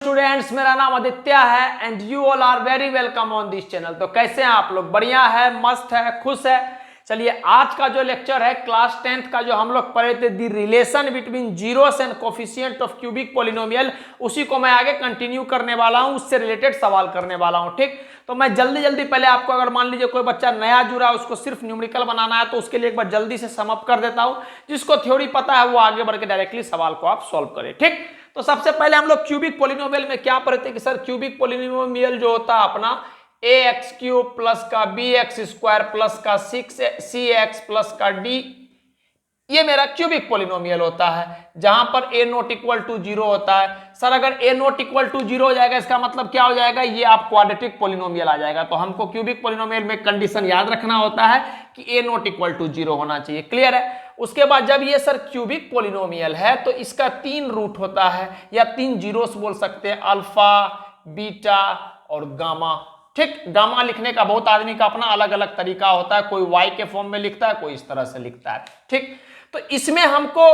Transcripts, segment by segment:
Students, मेरा नाम आदित्य है and you all are very welcome on this channel. तो कैसे हैं आप लोग? बढ़िया है, मस्त है, खुश है। चलिए, आज का जो लेक्चर है क्लास 10th का जो हम लोग पढ़े थे, the relation between zeros and coefficient of cubic polynomial, उसी को मैं आगे कंटिन्यू करने वाला हूं, उससे रिलेटेड सवाल करने वाला हूं। ठीक, तो मैं जल्दी पहले आपको, अगर मान लीजिए कोई बच्चा नया जुड़ा है, उसको सिर्फ न्यूमेरिकल बनाना है, तो उसके लिए एक बार जल्दी से सम अप कर देता हूं। जिसको थ्योरी पता है वो आगे बढ़ के डायरेक्टली सवाल को आप सॉल्व करें। ठीक, तो सबसे पहले हम लोग क्यूबिक पॉलिनोमियल में क्या पढ़ते हैं कि सर क्यूबिक पॉलिनोमियल जो होता है अपना ax³ प्लस का bx² प्लस का 6cx प्लस का d, ये मेरा क्यूबिक पॉलिनोमियल होता है जहां पर a नॉट इक्वल टू 0 होता है। सर अगर a नॉट इक्वल टू 0 हो जाएगा, इसका मतलब क्या हो जाएगा? ये आप क्वाड्रेटिक पॉलिनोमियल आ जाएगा। तो हमको क्यूबिक पॉलिनोमियल में कंडीशन याद रखना होता है कि a नॉट इक्वल टू 0 होना चाहिए। क्लियर है? उसके बाद जब ये सर क्यूबिक पॉलिनोमियल है तो इसका 3 रूट होता है या 3 जीरोस बोल सकते हैं, अल्फा, बीटा और गामा। ठीक, गामा लिखने का बहुत आदमी का अपना अलग अलग तरीका होता है, कोई y के फॉर्म में लिखता है, कोई इस तरह से लिखता है। ठीक, तो इसमें हमको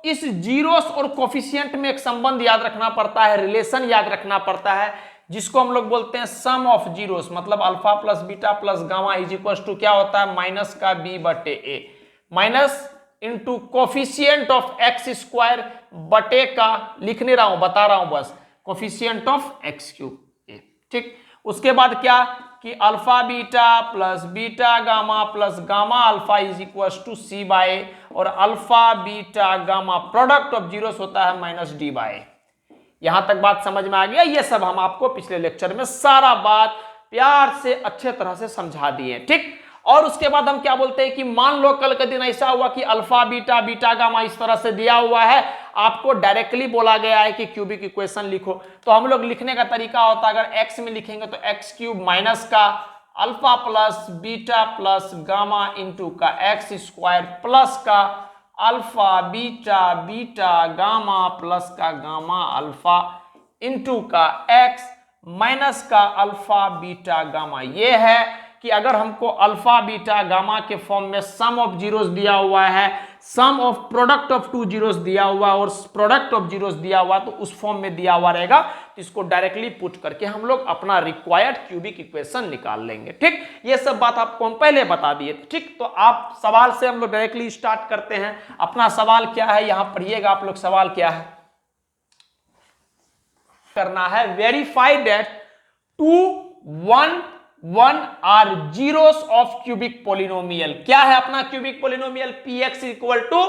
इस जीरोस और कोफिशिएंट में एक संबंध याद रखना पड़ता है, रिलेशन याद रखना पड़ता है, जिसको हम लोग बोलते हैं सम ऑफ जीरोस। मतलब alpha plus beta plus gamma is equal to क्या होता है? माइनस का b बटे a, minus into coefficient of x² बटे का, लिख नहीं रहा हूं, बता रहा हूं बस, कोफिशिएंट ऑफ x³ a। ठीक, उसके बाद क्या कि alpha beta plus beta gamma plus gamma alpha is equal to c by, और alpha beta gamma product of zeros होता है माइनस d बाय। यहां तक बात समझ में आ गया? ये सब हम आपको पिछले लेक्चर में सारा बात प्यार से अच्छे तरह से समझा दिए। ठीक, और उसके बाद हम क्या बोलते हैं कि मान लो कल के दिन ऐसा हुआ कि अल्फा बीटा बीटा गामा इस तरह से दिया हुआ है, आपको डायरेक्टली बोला गया है कि क्यूबिक इक्वेशन लिखो। तो हम लोग लिखने का तरीका होता है, अगर x में लिखेंगे तो x³ माइनस का alpha plus beta plus gamma into का x² प्लस का alpha beta beta gamma plus का गामा अल्फा इंटू का x माइनस का अल्फा बीटा गामा। ये है कि अगर हमको अल्फा बीटा गामा के फॉर्म में सम ऑफ जीरोस दिया हुआ है, sum of product of two zeros दिया हुआ और प्रोडक्ट ऑफ जीरोस दिया हुआ, तो उस फॉर्म में दिया हुआ रहेगा, तो इसको डायरेक्टली पुट करके हम लोग अपना रिक्वायर्ड क्यूबिक इक्वेशन निकाल लेंगे। ठीक, ये सब बात आपको हम पहले बता दिए। ठीक, तो आप सवाल से हम लोग डायरेक्टली स्टार्ट करते हैं। अपना सवाल क्या है, यहां पढ़िएगा आप लोग। सवाल क्या है करना है? Verify that 2, 1, 1 are zeros of cubic polynomial. क्या है अपना cubic polynomial? px equal to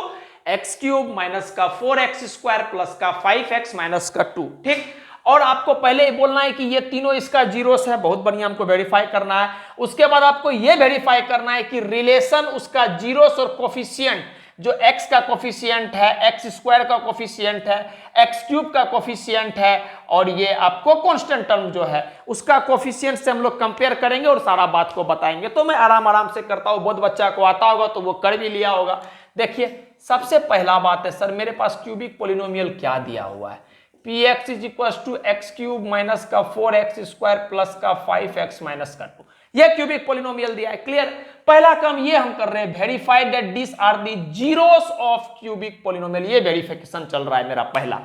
x³ minus का 4x² प्लस का 5x माइनस का 2। ठीक, और आपको पहले ही बोलना है कि ये तीनों इसका जीरोस है। बहुत बढ़िया, हमको वेरीफाई करना है। उसके बाद आपको ये वेरीफाई करना है कि रिलेशन उसका जीरोस और कोफिशिएंट, जो x का कोफिशिएंट है, x² का कोफिशिएंट है, x³ का कोफिशिएंट है, और ये आपको कांस्टेंट टर्म जो है उसका कोफिशिएंट से हम लोग कंपेयर करेंगे और सारा बात को बताएंगे। तो मैं आराम से करता हूं, बहुत बच्चा को आता होगा तो वो कर भी लिया होगा। देखिए, सबसे पहला बात है, सर मेरे पास क्यूबिक पॉलिनोमियल क्या दिया हुआ है? px is equal to x³ minus का 4x² प्लस का 5x माइनस का 2, ये क्यूबिक पॉलिनोमियल दिया है। क्लियर? पहला काम ये हम कर रहे हैं, verify that this are the zeros of cubic polynomial. ये वेरिफिकेशन चल रहा है मेरा पहला।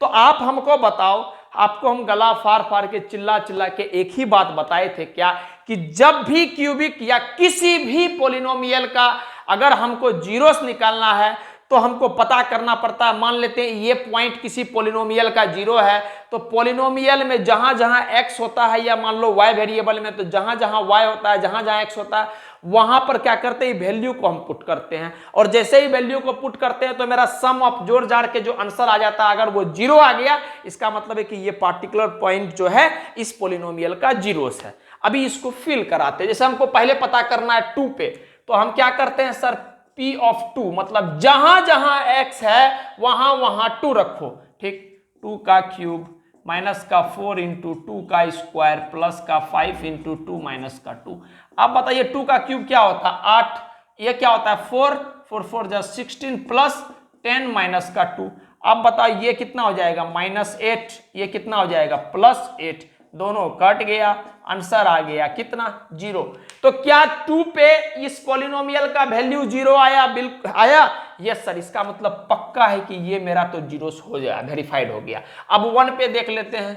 तो आप हमको बताओ, आपको हम गला फाड़ के चिल्ला के एक ही बात बताए थे क्या, कि जब भी क्यूबिक या किसी भी पॉलिनोमियल का अगर हमको जीरोस निकालना है तो हमको पता करना पड़ता है। मान लेते हैं ये पॉइंट किसी पॉलिनोमियल का जीरो है, तो पॉलिनोमियल में जहां जहां x होता है, या मान लो y वेरिएबल में तो जहां जहां y होता है, जहां जहां x होता है, वहां पर क्या करते हैं? वैल्यू को हम पुट करते हैं, और जैसे ही वैल्यू को पुट करते हैं तो मेरा सम ऑफ जोड़ जाड़ के जो आंसर आ जाता है, अगर वो जीरो आ गया, इसका मतलब है कि ये पार्टिकुलर पॉइंट जो है इस पॉलिनोमियल का जीरोस है। अभी इसको फिल कराते हैं। जैसे हमको पहले पता करना है 2 पे, तो हम क्या करते हैं सर? p ऑफ 2, मतलब जहां जहां x है वहां वहां 2 रखो। ठीक, 2 का क्यूब माइनस का 4 इंटू 2 का स्क्वायर प्लस का 5 इंटू 2 माइनस का 2। अब बताइए 2 का क्यूब क्या होता है? 8। ये क्या होता है? 4, 4 4 जा 16 प्लस 10 माइनस का 2। अब बताओ ये कितना हो जाएगा? -8। ये कितना हो जाएगा? +8। दोनों कट गया, आंसर आ गया कितना? 0। तो क्या 2 पे इस पॉलिनोमियल का वैल्यू 0 आया? बिल्कुल आया। यस सर, इसका मतलब पक्का है कि ये मेरा तो जीरोस हो जाएगा, वेरीफाइड हो गया। अब 1 पे देख लेते हैं,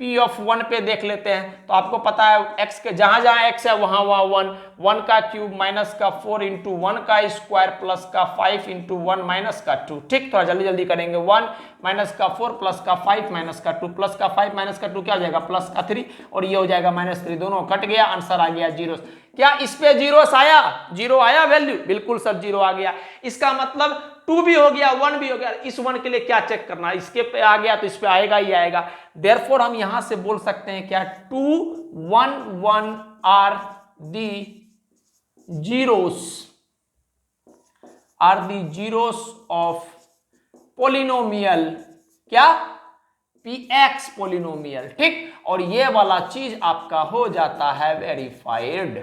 P ऑफ 1 पे देख लेते हैं। तो आपको पता है x के जहां जहां x है वहां वहां 1, 1 का क्यूब माइनस का 4 इंटू 1 का स्क्वायर प्लस का 5 इंटू 1 माइनस का 2। ठीक, थोड़ा जल्दी जल्दी करेंगे। 1 माइनस का 4 प्लस का 5 माइनस का 2, प्लस का 5 माइनस का 2 क्या हो जाएगा प्लस का 3, और ये हो जाएगा -3, दोनों कट गया, आंसर आ गया 0। क्या इस पे जीरोस आया, 0 आया वैल्यू? बिल्कुल सर 0 आ गया। इसका मतलब 2 भी हो गया 1 भी हो गया। इस 1 के लिए क्या चेक करना है, इसके पे आ गया तो इस पे आएगा ही आएगा। देयरफॉर हम यहां से बोल सकते हैं क्या 2 1 1 are the zeros of polynomial, क्या px पोलिनोमियल। ठीक, और ये वाला चीज आपका हो जाता है वेरीफाइड।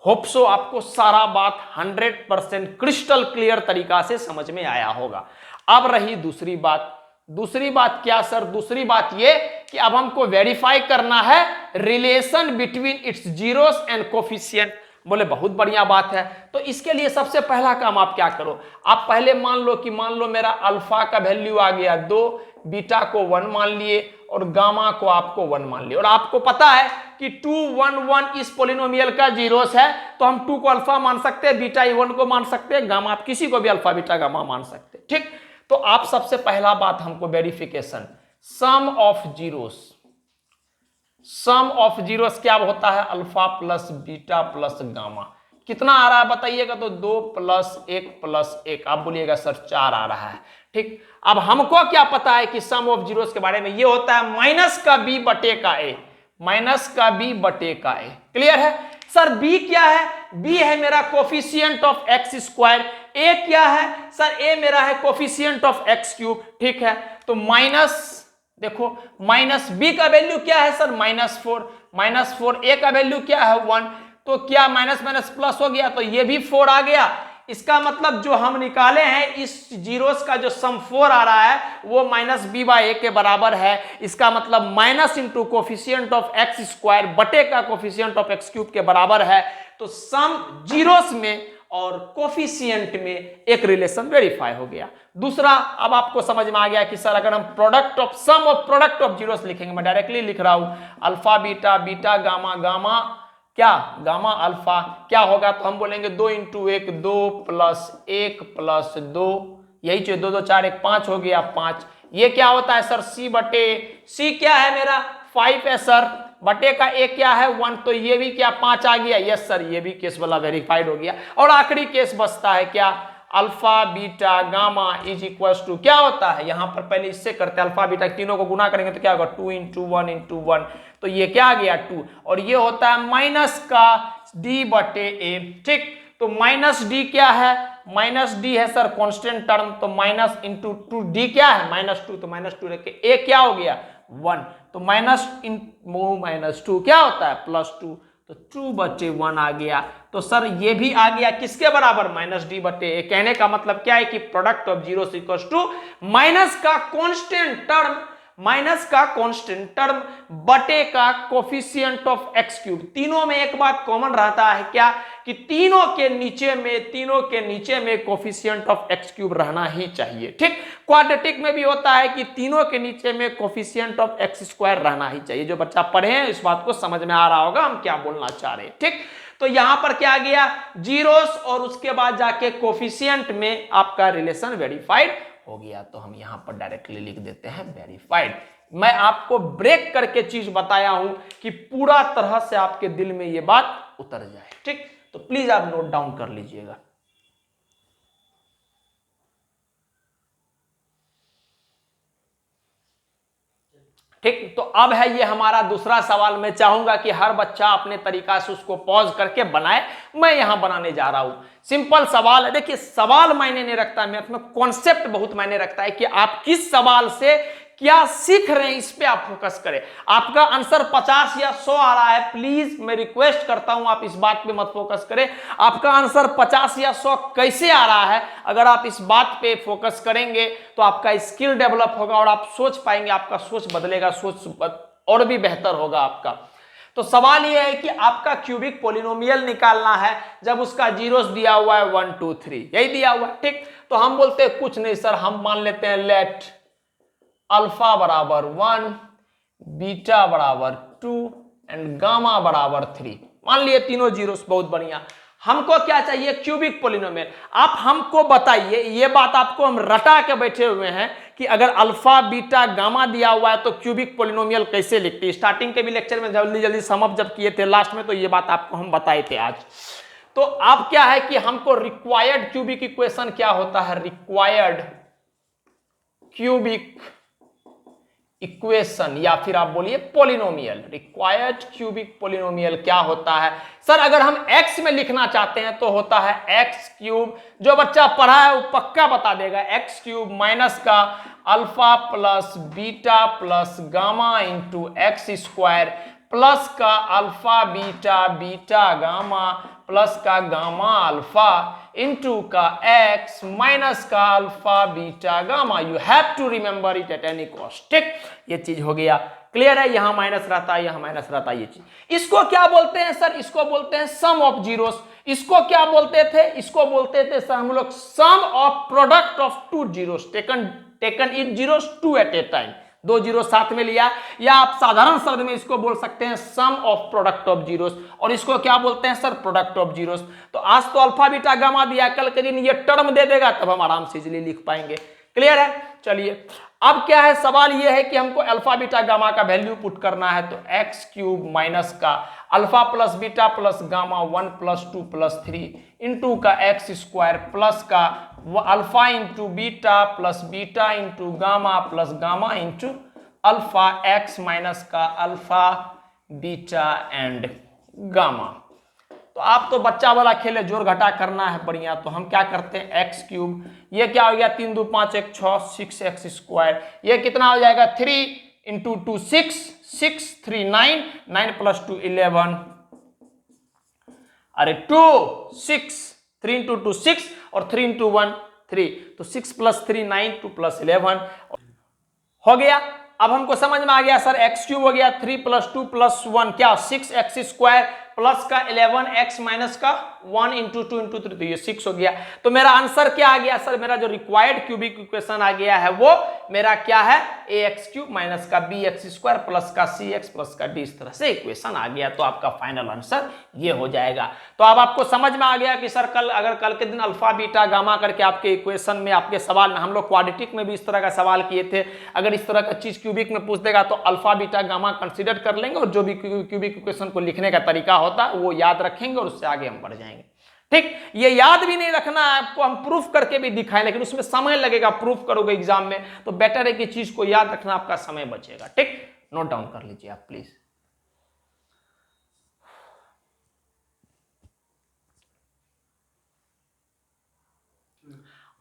होप सो आपको सारा बात 100% क्रिस्टल क्लियर तरीका से समझ में आया होगा। अब रही दूसरी बात। दूसरी बात क्या सर? दूसरी बात ये कि अब हमको वेरीफाई करना है relation between its zeros and coefficient. बोले बहुत बढ़िया बात है। तो इसके लिए सबसे पहला काम आप क्या करो, आप पहले मान लो मेरा अल्फा का वैल्यू आ गया 2, बीटा को 1 मान लिए और गामा को आपको 1 मान लिए। और आपको पता है कि 2 1 1 इस पोलिनोमियल का जीरोस है, तो हम 2 को अल्फा मान सकते हैं, बीटा 1 को मान सकते हैं, गामा आप किसी को भी अल्फा बीटा गामा मान सकते हैं। ठीक, तो आप सबसे पहला बात हमको verification, sum of zeros. Sum of zeros क्या होता है? Alpha plus beta plus gamma. कितना आ रहा है बताइएगा? तो 2 + 1 + 1, आप बोलिएगा सर 4 आ रहा है। ठीक, अब हमको क्या पता है कि सम ऑफ जीरोस के बारे में, ये होता है माइनस का b बटे का a, माइनस का b बटे का a। क्लियर है सर? b क्या है? b है मेरा coefficient of x square, a क्या है सर? a मेरा है कोफिशिएंट ऑफ x क्यूब। ठीक है, तो माइनस, देखो माइनस b का वैल्यू क्या है सर? -4, a का वैल्यू क्या है 1, तो क्या माइनस माइनस प्लस हो गया, तो ये भी 4 आ गया। इसका मतलब जो हम निकाले हैं इस जीरोस का जो सम 4 आ रहा है वो -b/a के बराबर है। इसका मतलब minus into coefficient of x square बटे का कोफिशिएंट ऑफ x क्यूब के बराबर है। तो सम जीरोस में और कोफिशिएंट में एक रिलेशन वेरीफाई हो गया। दूसरा, अब आपको समझ में आ गया कि सर अगर हम product of sum of product of zeros लिखेंगे, मैं डायरेक्टली लिख रहा हूं alpha beta, beta gamma, gamma क्या गामा अल्फा, क्या होगा? तो हम बोलेंगे 2 × 1 2 + 1 + 2, यही चीज 2 2 4 1 5 हो गया 5। ये क्या होता है सर? c बटे, c क्या है मेरा 5 है सर, बटे का a क्या है 1, तो ये भी क्या 5 आ गया। यस सर, ये भी केस वाला वेरीफाइड हो गया। और आखिरी केस बचता है क्या? Alpha beta gamma is equal to क्या होता है? यहां पर पहले इससे करते हैं, अल्फा बीटा तीनों को गुना करेंगे तो क्या होगा 2 × 1 × 1, तो ये क्या आ गया 2, और ये होता है माइनस का d बटे a। ठीक, तो -d क्या है? -d है सर कांस्टेंट टर्म, तो माइनस इंटू 2d क्या है -2, तो -2 रख के a क्या हो गया 1, तो -2 क्या होता है +2, तो 2/1 आ गया। तो सर ये भी आ गया किसके बराबर? -d बटे a। कहने का मतलब क्या है कि product of zero equals to minus का कांस्टेंट टर्म बटे का कोफिशिएंट ऑफ x क्यूब। तीनों में एक बात कॉमन रहता है क्या? कि तीनों के नीचे में कोफिशिएंट ऑफ x क्यूब रहना ही चाहिए। ठीक, क्वाड्रेटिक में भी होता है कि तीनों के नीचे में कोफिशिएंट ऑफ x स्क्वायर रहना ही चाहिए। जो बच्चा पढ़े हैं इस बात को समझ में आ रहा होगा हम क्या बोलना चाह रहे हैं। ठीक, तो यहां पर क्या गया जीरोस और उसके बाद जाके कोफिशिएंट में आपका रिलेशन वेरीफाइड हो गया। तो हम यहां पर डायरेक्टली लिख देते हैं वेरीफाइड। मैं आपको ब्रेक करके चीज बताया हूं कि पूरा तरह से आपके दिल में यह बात उतर जाए। ठीक, तो प्लीज आप नोट डाउन कर लीजिएगा। ठीक, तो अब है ये हमारा दूसरा सवाल। मैं चाहूंगा कि हर बच्चा अपने तरीका से उसको पॉज करके बनाए। मैं यहां बनाने जा रहा हूं। सिंपल सवाल है। देखिए, सवाल मायने नहीं रखता, मैथ में कॉन्सेप्ट बहुत मायने रखता है कि आप किस सवाल से क्या सीख रहे हैं, इस पे आप फोकस करें। आपका आंसर 50 या 100 आ रहा है, प्लीज मैं रिक्वेस्ट करता हूं आप इस बात पे मत फोकस करें। आपका आंसर 50 या 100 कैसे आ रहा है, अगर आप इस बात पे फोकस करेंगे तो आपका स्किल डेवलप होगा और आप सोच पाएंगे, आपका सोच बदलेगा, सोच और भी बेहतर होगा आपका। तो सवाल यह है कि आपका क्यूबिक पोलिनोमियल निकालना है जब उसका जीरोस दिया हुआ है 1 2 3, यही दिया हुआ है। ठीक, तो हम बोलते हैं कुछ नहीं सर, हम मान लेते हैं लेट अल्फा बराबर 1, बीटा बराबर 2 एंड गामा बराबर 3। मान लिए तीनों जीरोस, बहुत बढ़िया। हमको क्या चाहिए? Cubic polynomial. आप हमको बताइए, ये बात आपको हम रटा के बैठे हुए हैं कि अगर अल्फा बीटा गामा दिया हुआ है तो क्यूबिक पोलिनोमियल कैसे लिखते हैं। स्टार्टिंग के भी लेक्चर में जल्दी जल्दी समअप जब किए थे लास्ट में, तो ये बात आपको हम बताए थे आज। तो अब क्या है कि हमको रिक्वायर्ड क्यूबिक इक्वेशन क्या होता है? रिक्वायर्ड क्यूबिक इक्वेशन या फिर आप बोलिए पोलिनोमियल। रिक्वायर्ड क्यूबिक पोलिनोमियल क्या होता है सर? अगर हम x में लिखना चाहते हैं तो होता है एक्स क्यूब। जो बच्चा पढ़ा है वो पक्का बता देगा। एक्स क्यूब माइनस का alpha plus beta plus gamma into x square plus का alpha beta beta gamma plus का गामा अल्फा इंटू का x माइनस का alpha beta gamma. You have to remember it at any cost. ठीक, ये चीज हो गया। क्लियर है? यहां माइनस रहता है, यहां माइनस रहता है, ये चीज। इसको क्या बोलते हैं सर? इसको बोलते हैं सम ऑफ जीरोस। इसको क्या बोलते थे? इसको बोलते थे सर हम लोग sum of product of two zeros taken in zeros two at a time. दो जीरो साथ में लिया, या आप साधारण शब्द में इसको बोल सकते हैं sum of product of zeros. और इसको क्या बोलते हैं सर? Product of zeros. तो आज तो अल्फा बीटा गामा दिया, कल के दिन ये टर्म दे देगा, तब हम आराम से इजीली लिख पाएंगे। क्लियर है? चलिए, अब क्या है सवाल ये है कि हमको अल्फा बीटा गामा का वैल्यू पुट करना है। तो एक्स क्यूब माइनस का alpha plus beta plus gamma 1 plus 2 plus 3 into का एक्स स्क्वायर प्लस का alpha into beta into gamma plus gamma into alpha x minus का अल्फा बीटा एंड गामा। तो आप तो बच्चा वाला खेले, जोड़ घटा करना है, बढ़िया। तो हम क्या करते हैं? एक्स क्यूब, ये क्या हो गया? 3 2 5 1 6 6 एक्स स्क्वायर, ये कितना हो जाएगा? 3 इंटू 2 6 6 3 9 9 प्लस 2 11, अरे 2 6 3 इंटू 2 6 और 3 इंटू 1 3, तो 6 प्लस 3 9 2 प्लस 11 हो गया। अब हमको समझ में आ गया सर, एक्स क्यूब हो गया 3 प्लस 2 प्लस 1 क्या 6 एक्स स्क्वायर प्लस का 11 एक्स माइनस का 1 इंटू 2 इंटू 3, तो ये 6 हो गया। तो मेरा आंसर क्या आ गया सर? मेरा जो रिक्वायर्ड क्यूबिक इक्वेशन आ गया है वो मेरा क्या है? ए एक्स क्यूब माइनस का बी एक्स स्क्वायर प्लस का सी एक्स प्लस का डी, इस तरह से इक्वेशन आ गया। तो आपका फाइनल आंसर ये हो जाएगा। तो अब आपको समझ में आ गया कि सर अगर कल के दिन अल्फा बीटा गामा करके आपके इक्वेशन में, आपके सवाल में, हम लोग क्वाड्रेटिक में भी इस तरह का सवाल किए थे, अगर इस तरह का चीज क्यूबिक में पूछ देगा तो अल्फा बीटा गामा कंसीडर कर लेंगे और जो भी क्यूबिक इक्वेशन को लिखने का तरीका होता है वो याद रखेंगे और उससे आगे हम बढ़ जाएंगे। ठीक, ये याद भी नहीं रखना है आपको, हम प्रूफ करके भी दिखाएं, लेकिन उसमें समय लगेगा। प्रूफ करोगे एग्जाम में तो बेटर है कि चीज को याद रखना, आपका समय बचेगा। ठीक, नोट डाउन कर लीजिए आप प्लीज।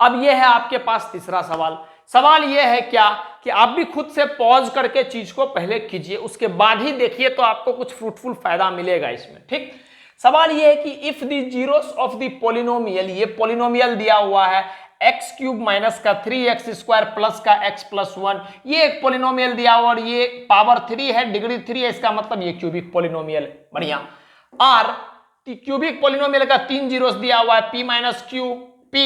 अब ये है आपके पास तीसरा सवाल। सवाल ये है क्या कि आप भी खुद से पॉज करके चीज को पहले कीजिए, उसके बाद ही देखिए, तो आपको कुछ फ्रूटफुल फायदा मिलेगा इसमें। ठीक, सवाल ये है कि if the zeros of the polynomial, ये पोलिनोमियल दिया हुआ है एक्स क्यूब माइनस का 3x स्क्वायर प्लस का x प्लस 1, ये एक पोलिनोमियल दिया हुआ और ये पावर 3 है, डिग्री 3 है, इसका मतलब ये क्यूबिक पोलिनोमियल है। बढ़िया। और क्यूबिक पोलिनोमियल का 3 जीरोस दिया हुआ है, p माइनस क्यू, p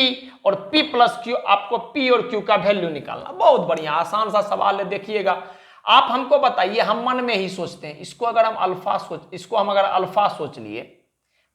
और p प्लस क्यू। आपको p और q का वैल्यू निकालना। बहुत बढ़िया, आसान सा सवाल है। देखिएगा, आप हमको बताइए, हम मन में ही सोचते हैं, इसको अगर हम अल्फा सोच लिए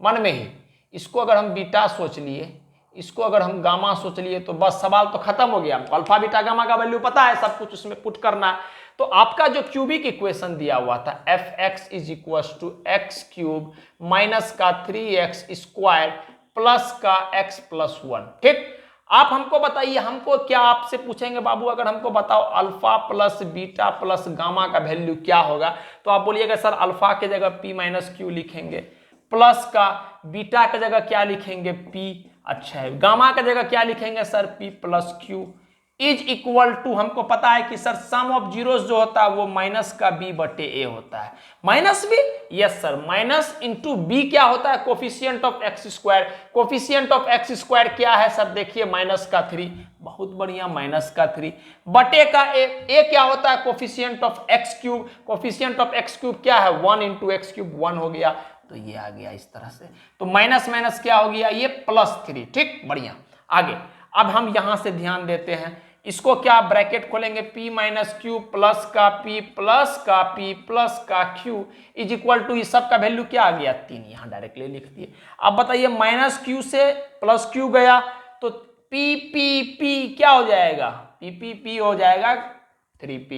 मन में ही, इसको अगर हम बीटा सोच लिए, इसको अगर हम गामा सोच लिए, तो बस सवाल तो खत्म हो गया। हमको अल्फा बीटा गामा का वैल्यू पता है, सब कुछ उसमें पुट करना है। तो आपका जो क्यूबिक इक्वेशन दिया हुआ था f x is equal to x cube minus का 3x स्क्वायर प्लस का x प्लस 1। ठीक, आप हमको बताइए, हमको क्या आपसे पूछेंगे बाबू, अगर हमको बताओ alpha plus beta plus gamma का वैल्यू क्या होगा, तो आप बोलिएगा सर अल्फा के जगह p माइनस क्यू लिखेंगे, प्लस का बीटा के जगह क्या लिखेंगे p, अच्छा है, गामा के जगह क्या लिखेंगे sir p plus q is equal to, हमको पता है कि सर सम ऑफ जीरोस जो होता है वो माइनस का b बटे a होता है। Minus b, yes sir, minus into b क्या होता है, coefficient of x square. Coefficient of x square क्या है सर, देखिए माइनस का 3, बहुत बढ़िया, माइनस का 3 बटे का a क्या होता है, coefficient of x cube. Coefficient of x cube क्या है, 1 इंटू एक्स क्यूब, 1 हो गया, तो ये आ गया इस तरह से। तो माइनस माइनस क्या हो गया, ये प्लस 3। ठीक, बढ़िया। आगे अब हम यहां से ध्यान देते हैं, इसको क्या ब्रैकेट खोलेंगे, p माइनस क्यू प्लस का p प्लस का p प्लस का q इज इक्वल टू, इस सब का वैल्यू क्या आ गया 3, यहां डायरेक्टली लिख दिए। अब बताइए माइनस क्यू से प्लस क्यू गया तो p p p क्या हो जाएगा, p p p हो जाएगा 3p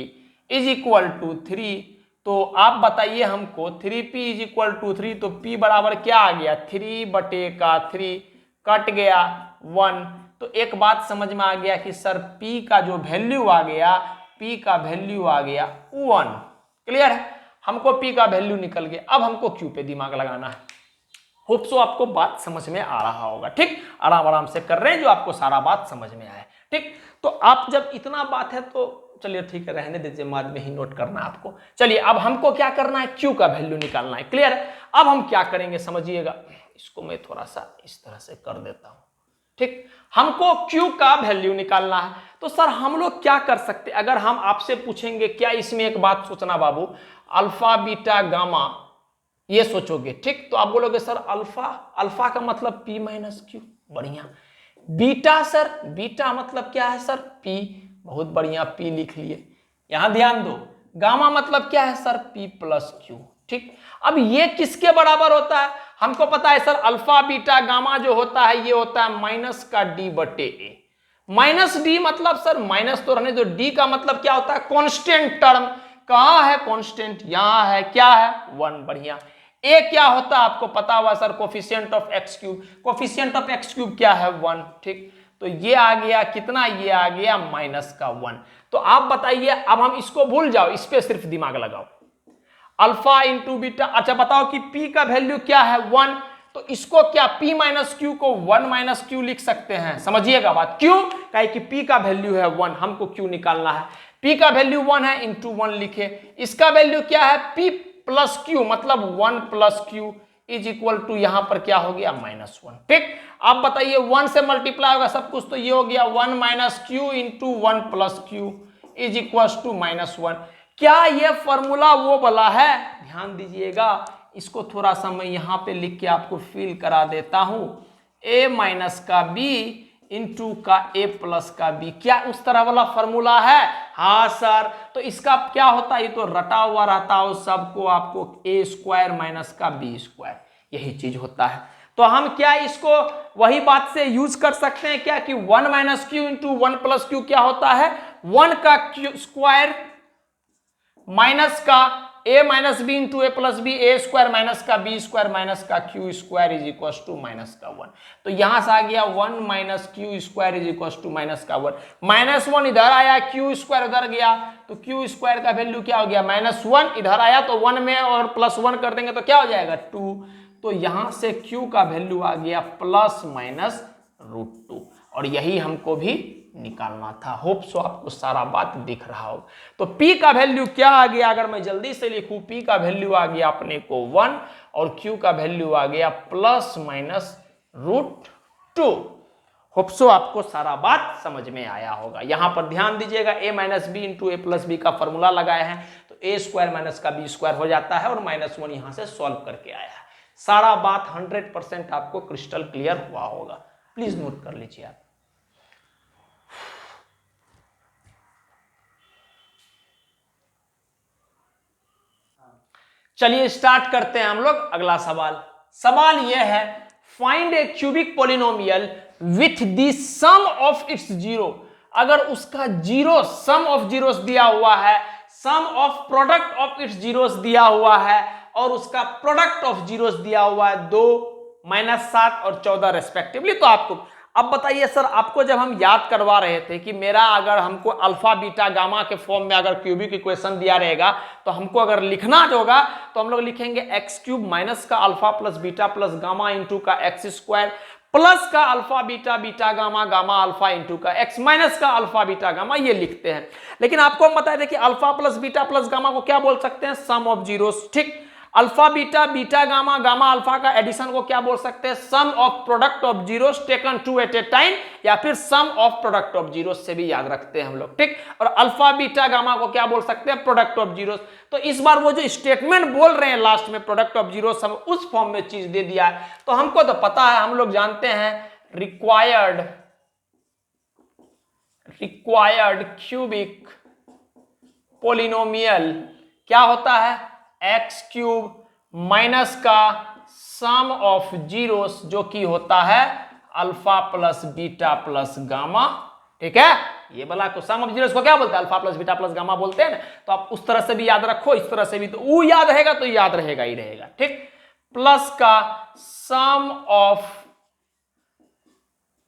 इज इक्वल टू 3। तो आप बताइए हमको 3p इज इक्वल टू 3, तो p बराबर क्या आ गया 3/3 कट गया 1। तो एक बात समझ में आ गया कि सर p का जो वैल्यू आ गया, p का वैल्यू आ गया 1। क्लियर है, हमको p का वैल्यू निकल गया। अब हमको q पे दिमाग लगाना है। होप सो आपको बात समझ में आ रहा होगा। ठीक, आराम आराम से कर रहे हैं जो आपको सारा बात समझ में आए। ठीक, तो आप जब इतना बात है तो चलिए ठीक है, रहने दीजिए, बाद में ही नोट करना है आपको। चलिए अब हमको क्या करना है, q का वैल्यू निकालना है। क्लियर है, अब हम क्या करेंगे समझिएगा, इसको मैं थोड़ा सा इस तरह से कर देता हूं। ठीक, हमको q का वैल्यू निकालना है। तो सर हम लोग क्या कर सकते, अगर हम आपसे पूछेंगे, क्या इसमें एक बात सोचना बाबू, अल्फा बीटा गामा ये सोचोगे। ठीक, तो आप बोलोगे सर अल्फा, अल्फा का मतलब p माइनस क्यू, बढ़िया। बीटा सर, बीटा मतलब क्या है सर p, बहुत बढ़िया, p लिख लिए। यहां ध्यान दो, गामा मतलब क्या है सर p प्लस क्यू। ठीक, अब ये किसके बराबर होता है, हमको पता है सर अल्फा बीटा गामा जो होता है ये होता है माइनस का d बटे a। माइनस d मतलब सर माइनस तो रहने दो, d का मतलब क्या होता है कांस्टेंट टर्म। कहां है कांस्टेंट, यहां है, क्या है 1, बढ़िया। a क्या होता है आपको पता हुआ sir coefficient of x cube, coefficient of x cube क्या है 1। ठीक, तो ये आ गया कितना, ये आ गया माइनस का 1। तो आप बताइए, अब हम इसको भूल जाओ, इस पे सिर्फ दिमाग लगाओ, अल्फा इंटू बीटा। अच्छा बताओ कि p का वैल्यू क्या है 1, तो इसको क्या p माइनस क्यू को 1 माइनस क्यू लिख सकते हैं। समझिएगा बात, क्यों, कहे कि p का वैल्यू है 1, हमको q निकालना है, p का वैल्यू 1 है, इंटू 1 लिखे। इसका वैल्यू क्या है p प्लस क्यू, मतलब 1 plus q is equal to, यहां पर क्या हो गया -1। ठीक, आप बताइए 1 से मल्टीप्लाई होगा सब कुछ, तो ये हो गया 1 minus q into 1 plus q is equal to -1। क्या ये फॉर्मूला वो वाला है, ध्यान दीजिएगा, इसको थोड़ा सा मैं यहां पे लिख के आपको फील करा देता हूं, a माइनस का b इंटू का a प्लस का b, क्या उस तरह वाला फॉर्मूला है। हाँ सर, तो इसका क्या होता है, ये तो रटा हुआ रहता है सबको, आपको a स्क्वायर माइनस का b स्क्वायर, यही चीज होता है। तो हम क्या इसको वही बात से यूज कर सकते हैं क्या, कि 1 minus q into 1 plus q क्या होता है 1 का क्यू स्क्वायर माइनस का a minus b into a plus b, a square minus का बी स्क्वायर माइनस का q square is equal to minus का 1। तो यहां से आ गया 1 minus q square is equal to minus का 1। -1 इधर आया, क्यू स्क्वायर उधर गया, तो क्यू स्क्वायर का वैल्यू क्या हो गया -1, इधर आया तो 1 में और +1 कर देंगे तो क्या हो जाएगा 2। तो यहां से क्यू का वैल्यू आ गया ±√2, और यही हमको भी निकालना था। होप सो आपको सारा बात दिख रहा हो। तो p का वैल्यू क्या आ गया, अगर मैं जल्दी से लिखूं, p का वैल्यू आ गया अपने को 1 और q का वैल्यू आ गया ±√2। होप सो आपको सारा बात समझ में आया होगा। यहां पर ध्यान दीजिएगा, a minus b into a plus b का फॉर्मूला लगाए हैं, तो a स्क्वायर माइनस का b स्क्वायर हो जाता है, और -1 यहां से सॉल्व करके आया है। सारा बात 100% आपको क्रिस्टल क्लियर हुआ होगा। प्लीज नोट कर लीजिए आप। चलिए स्टार्ट करते हैं हम लोग अगला सवाल। सवाल यह है, find a cubic polynomial with the sum of its zero. अगर उसका जीरो सम ऑफ जीरोस दिया हुआ है, sum of product of its zeros दिया हुआ है, और उसका प्रोडक्ट ऑफ जीरोस दिया हुआ है 2, -7 और 14 रेस्पेक्टिवली। तो आपको अब बताइए सर, आपको जब हम याद करवा रहे थे कि मेरा अगर हमको अल्फा बीटा गामा के फॉर्म में अगर क्यूबिक इक्वेशन दिया रहेगा, तो हमको अगर लिखना होगा तो हम लोग लिखेंगे एक्स क्यूब माइनस का alpha plus beta plus gamma into का एक्स स्क्वायर प्लस का alpha beta beta gamma gamma alpha into का एक्स माइनस का अल्फा बीटा गामा, ये लिखते हैं। लेकिन आपको हम बताए थे कि alpha plus beta plus gamma को क्या बोल सकते हैं, सम ऑफ जीरोस। ठीक, alpha beta beta gamma gamma alpha का एडिशन को क्या बोल सकते हैं, sum of product of zeros taken two at a time, या फिर sum of product of zeros से भी याद रखते हैं हम लोग। ठीक, और अल्फा बीटा गामा को क्या बोल सकते हैं, प्रोडक्ट ऑफ जीरोस। तो इस बार वो जो स्टेटमेंट बोल रहे हैं लास्ट में प्रोडक्ट ऑफ जीरोस, हम उस फॉर्म में चीज दे दिया है। तो हमको तो पता है, हम लोग जानते हैं रिक्वायर्ड रिक्वायर्ड क्यूबिक पोलिनोमियल क्या होता है, एक्स क्यूब माइनस का सम ऑफ जीरोस जो कि होता है alpha plus beta plus gamma. ठीक है, ये वाला को सम ऑफ जीरोस को क्या बोलते हैं, alpha plus beta plus gamma बोलते हैं ना। तो आप उस तरह से भी याद रखो, इस तरह से भी, तो वो याद रहेगा तो याद रहेगा ही रहेगा। ठीक, प्लस का sum of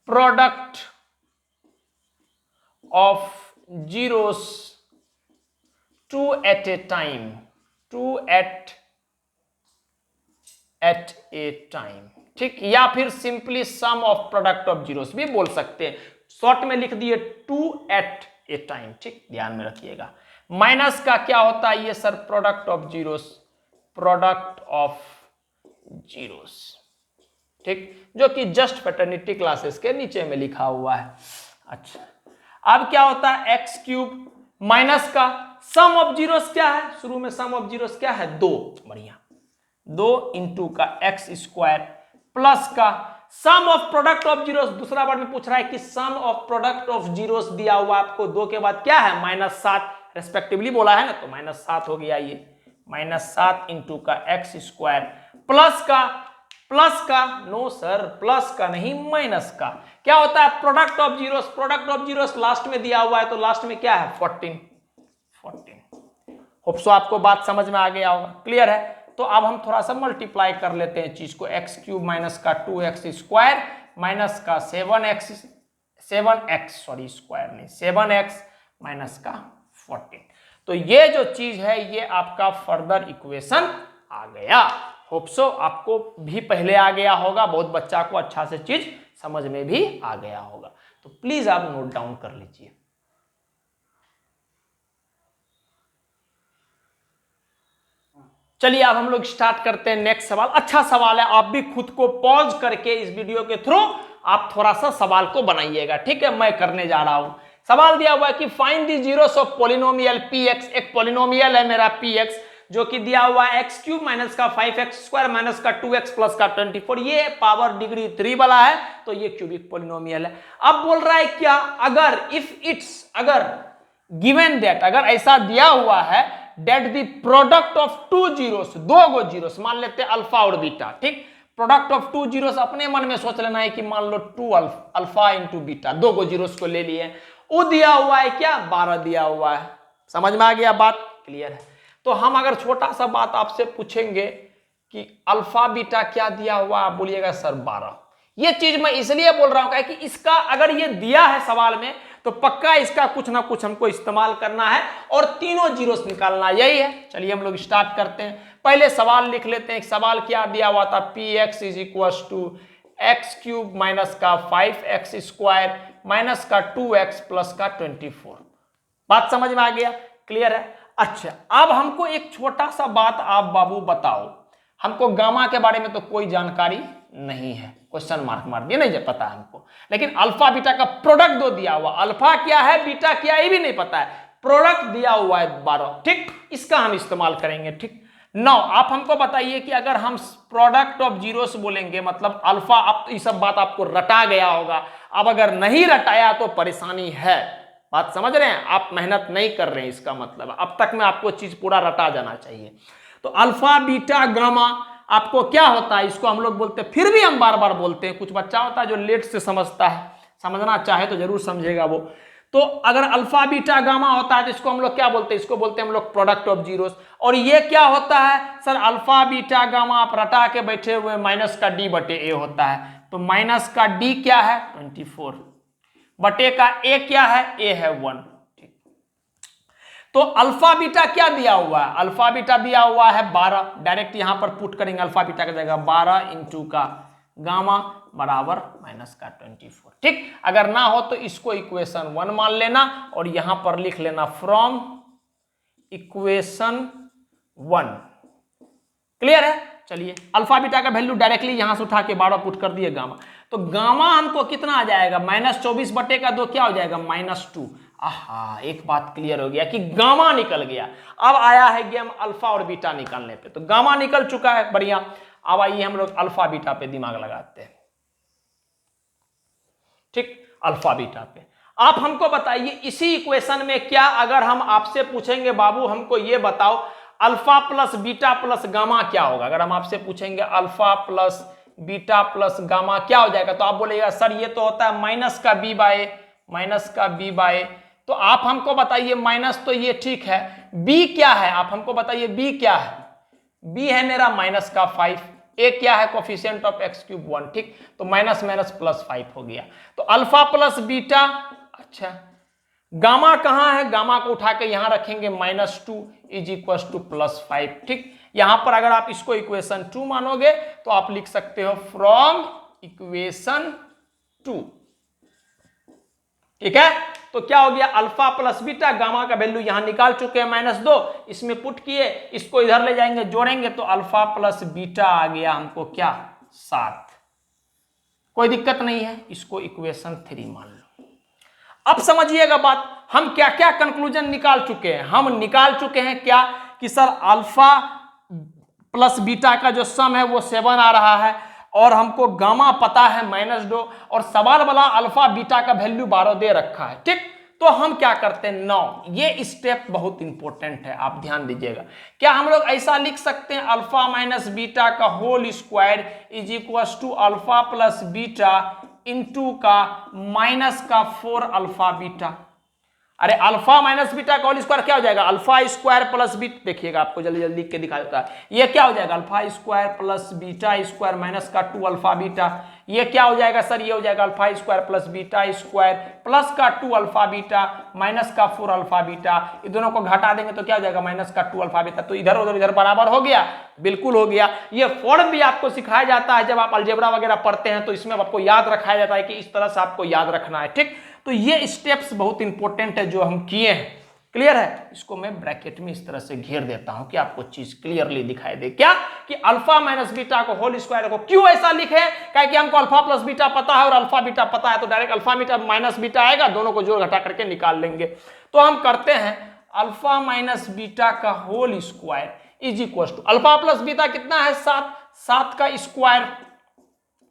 product of zeros two at a time, two at a time. ठीक, या फिर simply sum of product of zeros भी बोल सकते हैं, शॉर्ट में लिख दिए टू एट ए टाइम। ठीक, ध्यान में रखिएगा। माइनस का क्या होता है ये sir, product of zeros, product of zeros. ठीक, जो कि जस्ट फ्रेटर्निटी क्लासेस के नीचे में लिखा हुआ है। अच्छा, अब क्या होता है, एक्स क्यूब माइनस का सम ऑफ जीरोस क्या है, शुरू में सम ऑफ जीरोस क्या है, 2, बढ़िया, 2 इंटू का एक्स स्क्वायर प्लस का sum of product of zeros. दूसरा बार में पूछ रहा है कि सम ऑफ प्रोडक्ट ऑफ जीरोस दिया हुआ आपको 2 के बाद क्या है, -7 रेस्पेक्टिवली बोला है ना, तो -7 हो गया ये, -7 इंटू का एक्स स्क्वायर प्लस का नो सर, प्लस का नहीं माइनस का क्या होता है, product of zeros. Product of zeros last में दिया हुआ है, तो लास्ट में क्या है 14। होप सो आपको बात समझ में आ गया होगा, क्लियर है। तो अब हम थोड़ा सा मल्टीप्लाई कर लेते हैं चीज को, एक्स क्यूब माइनस का 2x स्क्वायर माइनस का 7x स्क्वायर नहीं, 7x माइनस का 14। तो ये जो चीज है ये आपका फर्दर इक्वेशन आ गया। होप सो आपको भी पहले आ गया होगा, बहुत बच्चा को अच्छा से चीज समझ में भी आ गया होगा। तो प्लीज आप नोट डाउन कर लीजिए। चलिए अब हम लोग स्टार्ट करते हैं नेक्स्ट सवाल। अच्छा सवाल है, आप भी खुद को पॉज करके इस वीडियो के थ्रू आप थोड़ा सा सवाल को बनाइएगा। ठीक है, मैं करने जा रहा हूं। सवाल दिया हुआ है कि find the zeros of polynomial px। एक पॉलिनोमियल है मेरा px जो कि दिया हुआ है एक्स क्यूब माइनस का 5x स्क्वायर माइनस का 2x प्लस का 24। ये पावर डिग्री 3 वाला है, तो ये क्यूबिक पॉलिनोमियल है। अब बोल रहा है क्या, अगर गिवन दैट, अगर ऐसा दिया हुआ है that the product of 2 zeros, 2 गो जीरोस मान लेते हैं अल्फा और बीटा। ठीक, प्रोडक्ट ऑफ 2 जीरोस अपने मन में सोच लेना है कि मान लो 2 अल्फा इंटू बीटा, 2 गो जीरोस को ले लिए। वो दिया हुआ है क्या, 12 दिया हुआ है। समझ में आ गया बात, क्लियर है। तो हम अगर छोटा सा बात आपसे पूछेंगे कि अल्फा बीटा क्या दिया हुआ, आप बोलिएगा सर 12। ये चीज मैं इसलिए बोल रहा हूं कि इसका अगर ये दिया है सवाल में तो पक्का इसका कुछ ना कुछ हमको इस्तेमाल करना है और तीनों जीरोस निकालना, यही है। चलिए हम लोग स्टार्ट करते हैं। पहले सवाल लिख लेते हैं। सवाल क्या दिया हुआ था, px is equal to x cube minus का 5x स्क्वायर माइनस का 2x प्लस का 24। बात समझ में आ गया, क्लियर है। अच्छा, अब हमको एक छोटा सा बात आप बाबू बताओ, हमको गामा के बारे में तो कोई जानकारी नहीं है, क्वेश्चन मार्क मार दिया, नहीं पता है हमको। लेकिन अल्फा बीटा का प्रोडक्ट दो दिया हुआ, अल्फा क्या है बीटा क्या है ये भी नहीं पता है, प्रोडक्ट दिया हुआ है 12। ठीक, इसका हम इस्तेमाल करेंगे। ठीक, नौ आप हमको बताइए कि अगर हम प्रोडक्ट ऑफ जीरोस बोलेंगे मतलब अल्फा, अब तो ये सब बात आपको रटा गया होगा। अब अगर नहीं रटाया तो परेशानी है, बात समझ रहे हैं, आप मेहनत नहीं कर रहे हैं, इसका मतलब अब तक में आपको चीज पूरा रटा जाना चाहिए। तो अल्फा बीटा गामा आपको क्या होता है, इसको हम लोग बोलते हैं, फिर भी हम बार बार बोलते हैं। कुछ बच्चा होता है जो लेट से समझता है, समझना चाहे तो जरूर समझेगा वो। तो अगर अल्फा बीटा गामा होता है तो इसको हम लोग क्या बोलते हैं, इसको बोलते हैं हम लोग प्रोडक्ट ऑफ जीरोस। और ये क्या होता है सर, अल्फा बीटा गामा आप रटा के बैठे हुए, माइनस का डी बटे ए होता है। तो माइनस का डी क्या है 24 बटे का ए क्या है, ए है 1। तो अल्फा बीटा क्या दिया हुआ है, अल्फा बीटा दिया हुआ है 12। डायरेक्ट यहां पर पुट करेंगे अल्फा बीटा का जगह 12 इंटू का गामा बराबर माइनस का 24। ठीक, अगर ना हो तो इसको इक्वेशन 1 मान लेना और यहां पर लिख लेना फ्रॉम इक्वेशन 1। क्लियर है। चलिए अल्फा बीटा का वैल्यू डायरेक्टली यहां से उठा के 12 पुट कर दिए गामा। तो गामा हमको कितना आ जाएगा, -24 बटे का 2 क्या हो जाएगा -2। आहा, एक बात क्लियर हो गया कि गामा निकल गया। अब आया है गेम अल्फा और बीटा निकालने पे। तो गामा निकल चुका है, बढ़िया। अब आइए हम लोग अल्फा बीटा पे दिमाग लगाते हैं। ठीक, अल्फा बीटा पे आप हमको बताइए इसी इक्वेशन में क्या अगर हम आपसे पूछेंगे बाबू हमको ये बताओ alpha plus beta plus gamma क्या होगा, अगर हम आपसे पूछेंगे alpha plus beta plus gamma क्या हो जाएगा, तो आप बोलेगा सर ये तो होता है माइनस का बी बाय तो आप हमको बताइए माइनस तो ये ठीक है, बी क्या है आप हमको बताइए, बी क्या है, बी है मेरा माइनस का 5, ए क्या है कोफिशिएंट ऑफ एक्स क्यूब 1, ठीक, तो माइनस माइनस प्लस 5 हो गया, तो अल्फा प्लस बीटा, अच्छा गामा कहां है, गामा को उठा के यहां रखेंगे -2 इज इक्वल टू +5, ठीक, यहां पर अगर आप इसको इक्वेशन 2 मानोगे तो आप लिख सकते हो फ्रॉम इक्वेशन 2, ठीक है, तो क्या हो गया अल्फा प्लस बीटा, गामा का वैल्यू यहां निकाल चुके हैं -2, इसमें पुट किए, इसको इधर ले जाएंगे जोड़ेंगे तो अल्फा प्लस बीटा आ गया हमको क्या 7, कोई दिक्कत नहीं है, इसको इक्वेशन 3 मान लो। अब समझिएगा बात, हम क्या क्या कंक्लूजन निकाल चुके हैं, हम निकाल चुके हैं क्या कि सर अल्फा प्लस बीटा का जो सम है वो 7 आ रहा है और हमको गामा पता है -2 और सवाल वाला अल्फा बीटा का वैल्यू 12 दे रखा है, ठीक, तो हम क्या करते हैं 9, ये स्टेप बहुत इंपॉर्टेंट है, आप ध्यान दीजिएगा, क्या हम लोग ऐसा लिख सकते हैं अल्फा माइनस बीटा का whole square is equal to alpha plus beta into का माइनस का 4 अल्फा बीटा, अरे अल्फा माइनस बीटा का होल स्क्वायर क्या हो जाएगा अल्फा स्क्वायर प्लस बीटा, देखिएगा आपको जल्दी जल्दी लिख के दिखा देता है, ये क्या हो जाएगा alpha square plus beta square minus का 2 अल्फा बीटा, ये क्या हो जाएगा सर, ये हो जाएगा alpha square plus beta square plus का 2 अल्फा बीटा माइनस का 4 अल्फा बीटा, ये दोनों को घटा देंगे तो क्या हो जाएगा माइनस का 2 अल्फा बीटा, तो इधर उधर इधर बराबर हो गया, बिल्कुल हो गया। ये फॉर्म भी आपको सिखाया जाता है जब आप अलजेब्रा वगैरह पढ़ते हैं, तो इसमें आपको याद रखाया जाता है कि इस तरह से आपको याद रखना है, ठीक, तो ये स्टेप्स बहुत इंपॉर्टेंट है जो हम किए हैं, क्लियर है, इसको मैं ब्रैकेट में इस तरह से घेर देता हूं कि आपको चीज क्लियरली दिखाई दे, क्या कि अल्फा माइनस बीटा को होल स्क्वायर को क्यों ऐसा लिखे, कि हमको अल्फा प्लस बीटा पता है और अल्फा बीटा पता है, तो direct alpha beta minus beta आएगा, दोनों को जोड़ घटा करके निकाल लेंगे, तो हम करते हैं अल्फा माइनस बीटा का whole square is equal to alpha plus beta कितना है 7 का स्क्वायर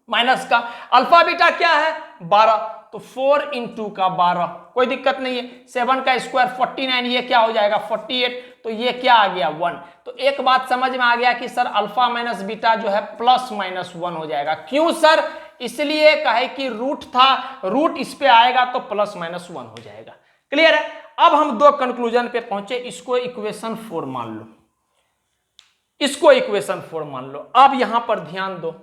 माइनस का अल्फा बीटा क्या है 12, तो 4 इंटू का 12, कोई दिक्कत नहीं है, 7 का स्क्वायर 49, ये क्या हो जाएगा 48, तो ये क्या आ गया 1, तो एक बात समझ में आ गया कि सर अल्फा माइनस बीटा जो है प्लस माइनस 1 हो जाएगा, क्यों सर, इसलिए कहे कि रूट था, रूट इस पे आएगा तो प्लस माइनस 1 हो जाएगा, क्लियर है। अब हम दो कंक्लूजन पे पहुंचे, इसको इक्वेशन 4 मान लो, इसको इक्वेशन 4 मान लो। अब यहां पर ध्यान दो,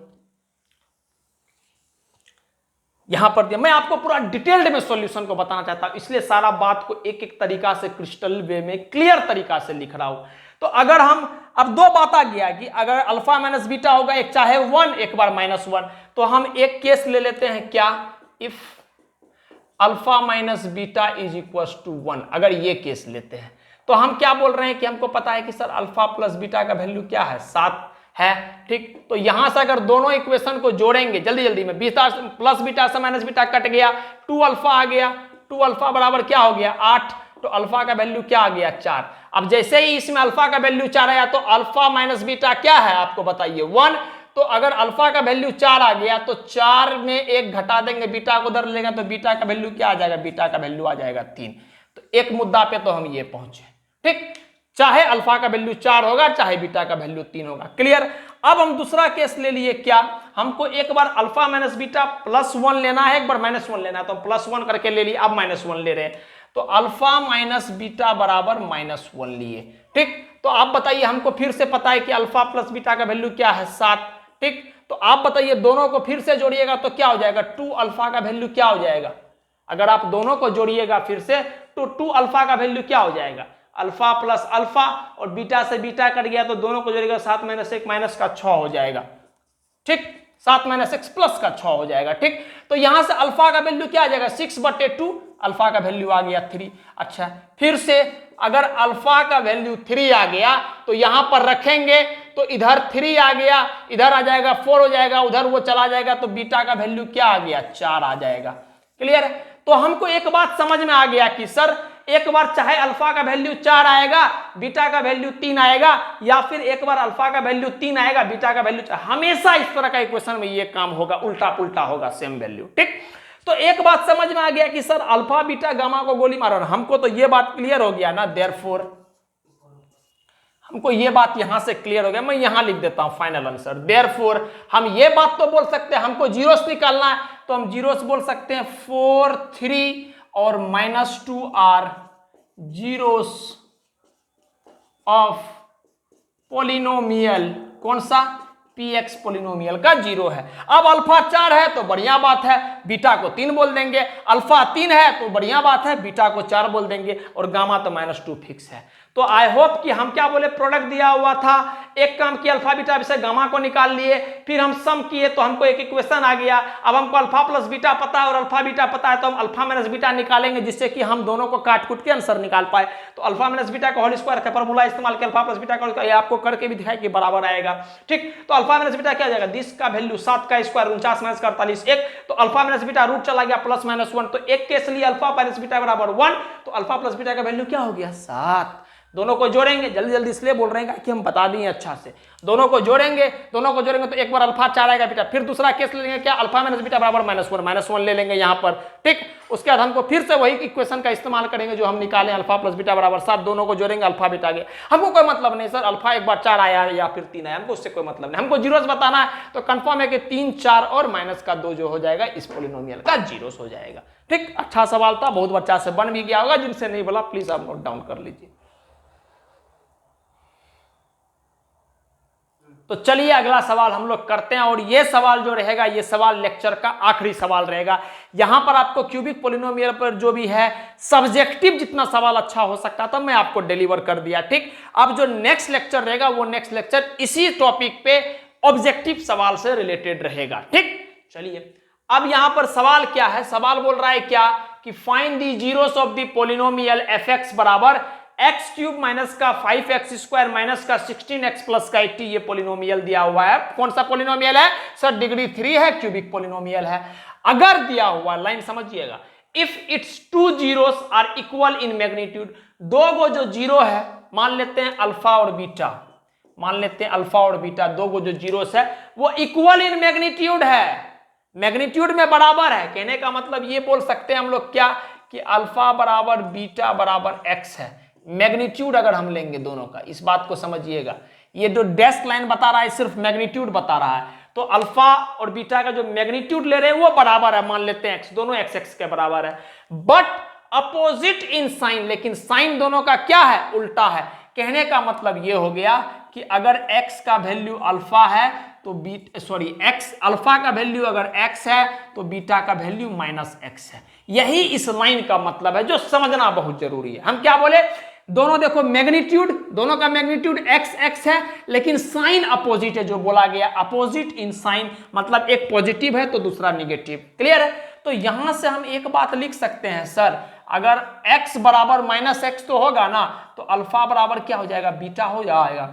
यहां पर मैं आपको पूरा डिटेल्ड में सॉल्यूशन को बताना चाहता हूं, इसलिए सारा बात को एक एक तरीका से क्रिस्टल वे में क्लियर तरीका से लिख रहा हूं। तो अगर हम अब दो बात आ गया कि अगर अल्फा माइनस बीटा होगा, एक चाहे 1 एक बार -1, तो हम एक केस ले लेते हैं क्या, if alpha minus beta is equal to 1, अगर ये केस लेते हैं तो हम क्या बोल रहे हैं कि हमको पता है कि सर अल्फा प्लस बीटा का वैल्यू क्या है 7 है, ठीक, तो यहां से अगर दोनों इक्वेशन को जोड़ेंगे जल्दी जल्दी में, बीटा प्लस बीटा से माइनस बीटा कट गया, 2 अल्फा आ गया, 2 अल्फा बराबर क्या हो गया 8, तो अल्फा का वैल्यू क्या आ गया 4। अब जैसे ही इसमें अल्फा का वैल्यू 4 आया तो अल्फा माइनस बीटा क्या है आपको बताइए 1, तो अगर अल्फा का वैल्यू 4 आ गया तो 4 में 1 घटा देंगे, बीटा को उधर लेंगे तो बीटा का वैल्यू क्या आ जाएगा, बीटा का वैल्यू आ जाएगा 3। तो एक मुद्दा पे तो हम ये पहुंचे, ठीक, चाहे अल्फा का वैल्यू 4 होगा चाहे बीटा का वैल्यू 3 होगा, क्लियर। अब हम दूसरा केस ले लिए, क्या हमको एक बार अल्फा माइनस बीटा +1 लेना है, एक बार -1 लेना है, तो हम +1 करके ले लिए, अब -1 ले रहे हैं, तो अल्फा माइनस बीटा बराबर -1 लिए, ठीक, तो आप बताइए, हमको फिर से पता है कि अल्फा प्लस बीटा का वैल्यू क्या है 7, ठीक, तो आप बताइए दोनों को फिर से जोड़िएगा तो क्या हो जाएगा 2 अल्फा का वैल्यू क्या हो जाएगा, अगर आप दोनों को जोड़िएगा फिर से तो 2 अल्फा का वैल्यू क्या हो जाएगा, अल्फा प्लस अल्फा, और बीटा से बीटा कट गया तो दोनों को जोड़ेगा 7 - 1 माइनस का 6 हो जाएगा, ठीक, 7 - 1 प्लस का 6 हो जाएगा, ठीक, तो यहां से अल्फा का वैल्यू क्या आ जाएगा 6/2, अल्फा का वैल्यू आ गया 3। अच्छा, फिर से अगर अल्फा का वैल्यू 3 आ गया तो यहां पर रखेंगे तो इधर 3 आ गया, इधर आ जाएगा 4 हो जाएगा, उधर वो चला जाएगा तो बीटा का वैल्यू क्या आ गया 4 आ जाएगा, क्लियर। तो हमको एक बात समझ में आ गया कि सर एक बार चाहे अल्फा का वैल्यू 4 आएगा, बीटा का वैल्यू 3 आएगा, या फिर एक बार अल्फा का वैल्यू 3 आएगा, बीटा का वैल्यू 4, हमेशा इस तरह का इक्वेशन में ये काम होगा, उल्टा पुल्टा होगा, सेम वैल्यू, ठीक। तो एक बात समझ में आ गया कि सर अल्फा बीटा गामा को गोली मारो, हमको तो ये बात क्लियर हो गया ना, देयरफॉर हमको ये बात यहां से क्लियर हो गया, मैं यहां लिख देता हूं फाइनल आंसर। देयरफॉर हम ये बात तो बोल सकते हैं, हमको जीरोस निकालना है तो हम जीरोस बोल सकते हैं 4 3 और -2 आर जीरोस ऑफ पोलिनोमियल, कौन सा, px पोलिनोमियल का जीरो है। अब अल्फा 4 है तो बढ़िया बात है, बीटा को 3 बोल देंगे, अल्फा 3 है तो बढ़िया बात है, बीटा को 4 बोल देंगे, और गामा तो -2 फिक्स है। तो आई होप कि हम क्या बोले, प्रोडक्ट दिया हुआ था, एक काम किया अल्फा बीटा से गामा को निकाल लिए, फिर हम सम किए तो हमको एक इक्वेशन आ गया। अब हमको अल्फा प्लस बीटा पता है और अल्फा बीटा पता है, तो हम अल्फा माइनस बीटा निकालेंगे जिससे कि हम दोनों को काट कूट के आंसर निकाल पाए। तो अल्फा माइनस बीटा का होल स्क्वायर का फॉर्मूला इस्तेमाल किया, अल्फा प्लस बीटा का, ये आपको करके भी दिखाया कि बराबर आएगा। ठीक, तो अल्फा माइनस बीटा क्या आ जाएगा, 10 का वैल्यू 7 का स्क्वायर 49 माइनस का 48 1, तो अल्फा माइनस बीटा रूट चला गया +-1, तो एक केस लिए अल्फा माइनस बीटा बराबर 1, तो अल्फा प्लस बीटा का वैल्यू क्या हो गया 7। दोनों को जोड़ेंगे, जल्दी जल्दी इसलिए बोल रहे हैं कि हम बता दिए अच्छा से, दोनों को जोड़ेंगे तो एक बार अल्फा 4 आएगा बेटा, फिर दूसरा केस ले लेंगे क्या, अल्फा माइनस बीटा बराबर -1 ले लेंगे यहाँ पर। ठीक, उसके बाद हमको फिर से वही इक्वेशन का इस्तेमाल करेंगे जो हम निकाले, अल्फा प्लस बीटा बराबर 7, दोनों को जोड़ेंगे, अल्फा बीटा गया। हमको कोई मतलब नहीं सर अल्फा एक बार 4 आया या फिर 3 आया, हमको उससे कोई मतलब नहीं, हमको जीरोस बताना है तो कंफर्म है कि 3 4 और -2 जो हो जाएगा इस पोलिनोमियल का जीरोस हो जाएगा। ठीक, अच्छा सवाल था, बहुत बच्चा से बन भी गया होगा, जिनसे नहीं बोला प्लीज आप नोट डाउन कर लीजिए। तो चलिए अगला सवाल हम लोग करते हैं, और ये सवाल जो रहेगा, ये सवाल लेक्चर का आखिरी सवाल रहेगा। यहां पर आपको क्यूबिक पोलिनोमियल पर जो भी है सब्जेक्टिव जितना सवाल अच्छा हो सकता था मैं आपको डिलीवर कर दिया। ठीक, अब जो नेक्स्ट लेक्चर रहेगा वो नेक्स्ट लेक्चर इसी टॉपिक पे ऑब्जेक्टिव सवाल से रिलेटेड रहेगा। ठीक, चलिए अब यहां पर सवाल क्या है, सवाल बोल रहा है क्या कि find the zeros of the polynomial fx बराबर x³ माइनस का 5x² माइनस का 16x प्लस का 80, ये पोलिनोमियल दिया हुआ है। कौन सा पोलिनोमियल है सर, डिग्री 3 है, क्यूबिक पोलिनोमियल है। अगर दिया हुआ, लाइन समझिएगा, if it's 2 zeros are equal in magnitude, दो गो जो जीरो है, मान लेते हैं अल्फा और बीटा, मान लेते हैं अल्फा और बीटा, दो गो जो जीरोस है वो इक्वल इन मैग्नीट्यूड है, मैग्नीट्यूड में बराबर है। कहने का मतलब ये बोल सकते हैं हम लोग क्या कि अल्फा बराबर बीटा बराबर x है, मैग्नीट्यूड अगर हम लेंगे दोनों का, इस बात को समझिएगा, ये जो डैश लाइन बता रहा है सिर्फ मैग्नीट्यूड बता रहा है, तो अल्फा और बीटा का जो मैग्नीट्यूड ले रहे हैं वो बराबर है, मान लेते हैं x, दोनों x के बराबर है, बट अपोजिट इन साइन, लेकिन साइन दोनों का क्या है, उल्टा है। कहने का मतलब ये हो गया कि अगर x का वैल्यू अल्फा है तो x अल्फा का वैल्यू अगर x है तो बीटा का वैल्यू -x है। यही इस लाइन का मतलब है जो समझना बहुत जरूरी है। हम क्या बोले, दोनों देखो मैग्नीट्यूड, दोनों का मैग्नीट्यूड x है, लेकिन साइन अपोजिट है, जो बोला गया अपोजिट इन साइन, मतलब एक पॉजिटिव है तो दूसरा निगेटिव। क्लियर है? तो यहां से हम एक बात लिख सकते हैं सर, अगर x बराबर -x तो होगा ना, तो अल्फा बराबर क्या हो जाएगा, बीटा हो जाएगा।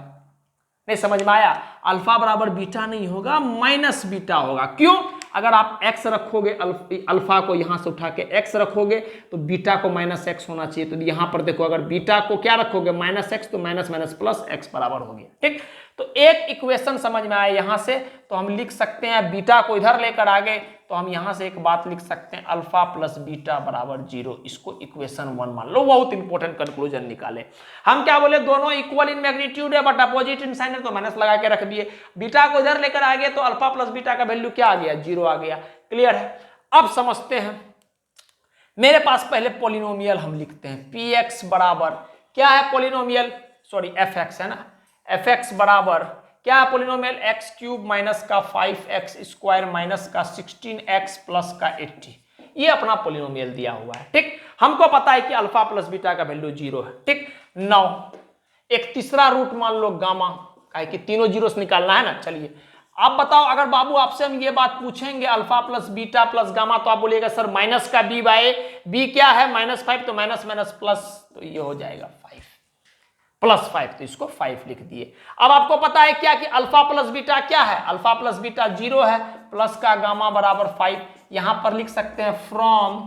नहीं समझ में आया, अल्फा बराबर बीटा नहीं होगा, माइनस बीटा होगा। क्यों? अगर आप x रखोगे, अल्फा को यहां से उठा के x रखोगे तो बीटा को -x होना चाहिए। तो यहां पर देखो, अगर बीटा को क्या रखोगे -x, तो माइनस माइनस प्लस x बराबर हो गया। ठीक, तो एक इक्वेशन समझ में आया यहां से, तो हम लिख सकते हैं बीटा को इधर लेकर आ गए तो हम यहां से एक बात लिख सकते हैं, अल्फा प्लस बीटा बराबर 0, इसको इक्वेशन 1 मान लो। बहुत इंपॉर्टेंट कंक्लूजन निकाले हम, क्या बोले, दोनों इक्वल इन मैग्नीट्यूड है बट अपोजिट इन साइन है, तो माइनस लगा के रख दिए। बीटा को इधर लेकर आ गए तो अल्फा प्लस बीटा का वैल्यू क्या आ गया, 0 आ गया। क्लियर है? अब समझते हैं, मेरे पास पहले पोलिनोमियल हम लिखते हैं, px बराबर क्या है, पोलिनोमियल सॉरी fx है ना, fx बराबर क्या है पोलिनोमियल, x³ माइनस का 5x² माइनस का 16x प्लस का 80, ये अपना पोलिनोमियल दिया हुआ है। ठीक, हमको पता है कि अल्फा प्लस बीटा का वैल्यू 0 है। ठीक, नाउ एक तीसरा रूट मान लो गामा, काहे कि तीनों जीरोस निकालना है ना। चलिए आप बताओ, अगर बाबू आपसे हम ये बात पूछेंगे alpha plus beta plus gamma, तो आप बोलिएगा सर माइनस का b बाय b क्या है, -5, तो माइनस माइनस प्लस, तो ये हो जाएगा 5 +5, तो इसको 5 लिख दिए। अब आपको पता है क्या कि अल्फा प्लस बीटा क्या है, अल्फा प्लस बीटा 0 है, प्लस का गामा बराबर 5, यहां पर लिख सकते हैं फ्रॉम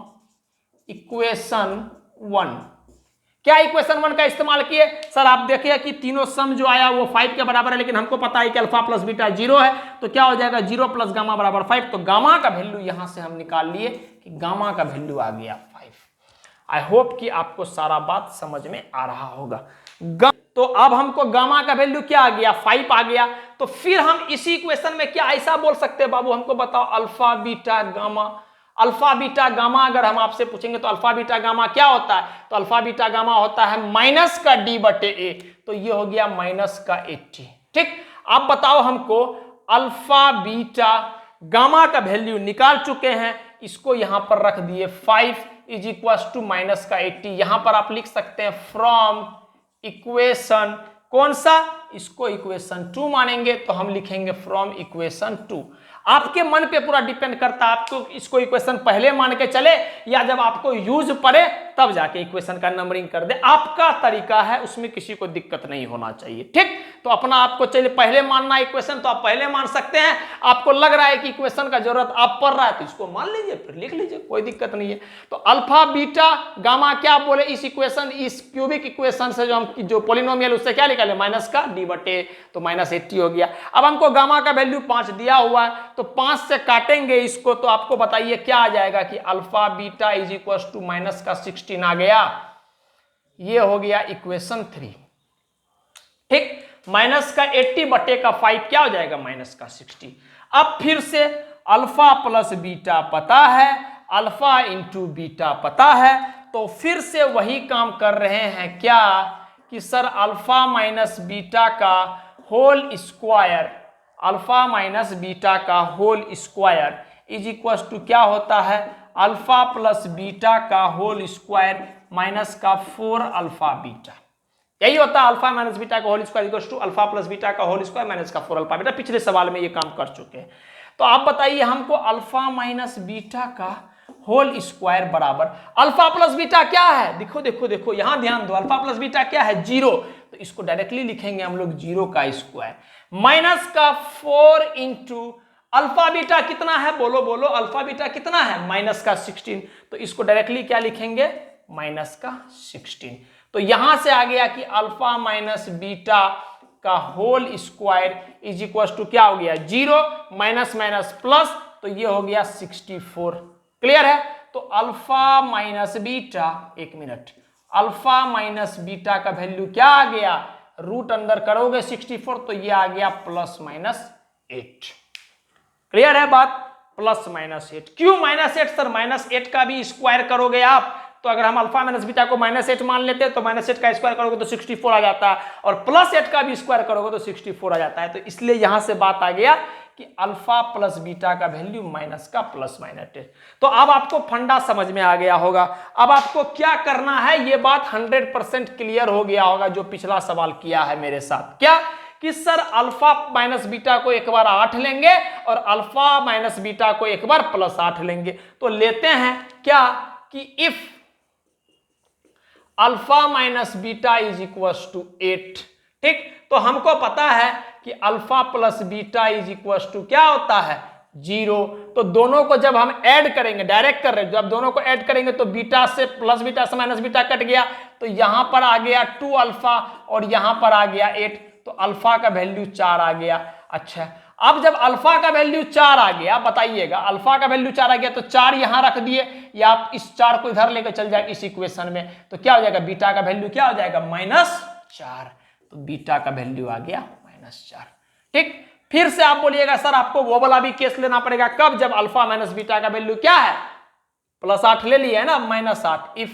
इक्वेशन 1 क्या इक्वेशन 1 का इस्तेमाल किए सर? आप देखिए कि तीनों सम जो आया वो 5 के बराबर है, लेकिन हमको पता है कि अल्फा प्लस बीटा 0 है, तो क्या हो जाएगा 0 प्लस गामा बराबर 5। तो गामा का वैल्यू यहां से हम निकाल लिए कि गामा का वैल्यू आ गया 5। आई होप कि आपको सारा बात समझ में आ रहा होगा। तो अब हमको गामा का वैल्यू क्या आ गया? 5 आ गया। तो फिर हम इसी इक्वेशन में क्या ऐसा बोल सकते हैं बाबू, हमको बताओ alpha beta gamma. Alpha beta gamma अगर हम आपसे पूछेंगे तो अल्फा बीटा गामा क्या होता है? तो अल्फा बीटा गामा होता है माइनस का d बटे ए, तो ये हो गया माइनस का 80। ठीक, आप बताओ हमको अल्फा बीटा गामा का वैल्यू निकाल चुके हैं, इसको यहां पर रख दिए 5 इज इक्वल टू माइनस का 80। यहां पर आप लिख सकते हैं फ्रॉम इक्वेशन कौन सा, इसको इक्वेशन 2 मानेंगे तो हम लिखेंगे फ्रॉम इक्वेशन 2। आपके मन पे पूरा डिपेंड करता है, आपको इसको इक्वेशन पहले मान के चले या जब आपको यूज पड़े तब जाके इक्वेशन का नंबरिंग कर दे, आपका तरीका है, उसमें किसी को दिक्कत नहीं होना चाहिए। ठीक, तो अपना आपको चलिए पहले मानना इक्वेशन तो आप पहले मान सकते हैं, आपको लग रहा है कि इक्वेशन का जरूरत आप पड़ रहा है तो इसको मान लीजिए, फिर लिख लीजिए, कोई दिक्कत नहीं है। तो अल्फा बीटा गामा क्या बोले इस इक्वेशन, इस क्यूबिक इक्वेशन से जो हम जो पॉलिनोमियल उससे क्या निकाले माइनस का d बटे, तो माइनस 80 हो गया। अब हमको गामा का वैल्यू 5 दिया हुआ है, तो 5 से काटेंगे इसको, तो आपको बताइए क्या आ जाएगा कि alpha beta is equal to minus का 16 आ गया। ये हो गया इक्वेशन 3। ठीक, माइनस का 80 बटे का 5 क्या हो जाएगा माइनस का 60। अब फिर से अल्फा प्लस बीटा पता है, अल्फा इंटू बीटा पता है, तो फिर से वही काम कर रहे हैं क्या कि सर अल्फा माइनस बीटा का whole square, alpha minus beta का whole square is equal to क्या होता है अल्फा प्लस बीटा का होल स्क्वायर माइनस का 4 अल्फा बीटा। यही होता है अल्फा माइनस बीटा का whole square equal to alpha plus beta का होल स्क्वायर माइनस का 4 अल्फा बीटा। पिछले सवाल में ये काम कर चुके हैं। तो आप बताइए हमको अल्फा माइनस बीटा का होल स्क्वायर बराबर अल्फा प्लस बीटा क्या है, देखो देखो देखो यहां ध्यान दो, अल्फा प्लस बीटा क्या है 0, तो इसको डायरेक्टली लिखेंगे हम लोग 0 का स्क्वायर माइनस का 4 इंटू अल्फा बीटा कितना है, बोलो बोलो अल्फा बीटा कितना है माइनस का 16, तो इसको डायरेक्टली क्या लिखेंगे माइनस का 16। तो यहां से आ गया कि अल्फा माइनस बीटा का whole square is equal to क्या हो गया 0 माइनस माइनस प्लस, तो ये हो गया 64। क्लियर है? तो अल्फा माइनस बीटा, एक मिनट, अल्फा माइनस बीटा का वैल्यू क्या आ गया, रूट अंदर करोगे 64 तो ये आ गया प्लस माइनस 8। क्लियर है बात? Plus minus 8। क्यों माइनस 8 सर? माइनस 8 का भी स्क्वायर करोगे आप, तो अगर हम अल्फा माइनस बीटा को माइनस 8 मान लेते हैं तो माइनस 8 का स्क्वायर करोगे तो 64 आ जाता है, और प्लस 8 का भी स्क्वायर करोगे तो 64 आ जाता है। तो इसलिए यहां से बात आ गया कि अल्फा प्लस बीटा का वैल्यू माइनस का प्लस माइनस 8। तो अब आपको फंडा समझ में आ गया होगा। अब आपको क्या करना है, ये बात 100% क्लियर हो गया होगा जो पिछला सवाल किया है मेरे साथ, क्या कि सर अल्फा माइनस बीटा को एक बार 8 लेंगे और अल्फा माइनस बीटा को एक बार प्लस 8 लेंगे। तो लेते हैं क्या कि if alpha minus beta is equal to 8, ठीक, तो हमको पता है कि alpha plus beta is equal to क्या होता है 0। तो दोनों को जब हम ऐड करेंगे, डायरेक्ट कर रहे हैं, जब दोनों को ऐड करेंगे तो बीटा से प्लस बीटा से माइनस बीटा कट गया, तो यहां पर आ गया 2 अल्फा और यहां पर आ गया 8, तो अल्फा का वैल्यू 4 आ गया। अच्छा, अब जब अल्फा का वैल्यू 4 आ गया, बताइएगा अल्फा का वैल्यू 4 आ गया तो 4 यहां रख दिए, या आप इस 4 को इधर लेकर चल जाए इस इक्वेशन में, तो क्या हो जाएगा बीटा का वैल्यू क्या हो जाएगा -4, तो बीटा का वैल्यू आ गया -4। ठीक, फिर से आप बोलिएगा सर आपको वो वाला भी केस लेना पड़ेगा, कब, जब अल्फा माइनस बीटा का वैल्यू क्या है +8 ले लिया है ना, -8, इफ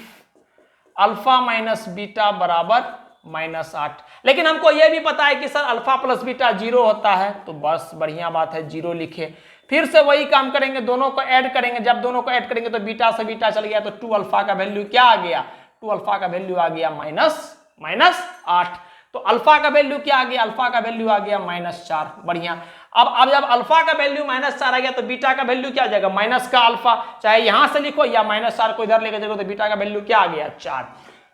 अल्फा माइनस बीटा बराबर -8। लेकिन हमको यह भी पता है कि सर अल्फा प्लस बीटा 0 होता है, तो बस बढ़िया बात है 0 लिखे। फिर से वही काम करेंगे, दोनों को ऐड करेंगे, जब दोनों को ऐड करेंगे तो बीटा से बीटा चल गया, तो 2 अल्फा का वैल्यू क्या आ गया, 2 अल्फा का वैल्यू आ गया -8। तो अल्फा का वैल्यू क्या आ गया, अल्फा का वैल्यू आ गया -4। बढ़िया। अब जब अल्फा का वैल्यू -4 आ गया तो बीटा का वैल्यू क्या आ जाएगा माइनस का अल्फा, चाहे यहां से लिखो या -4 को इधर लेकर जाओ, तो बीटा का वैल्यू क्या आ गया 4।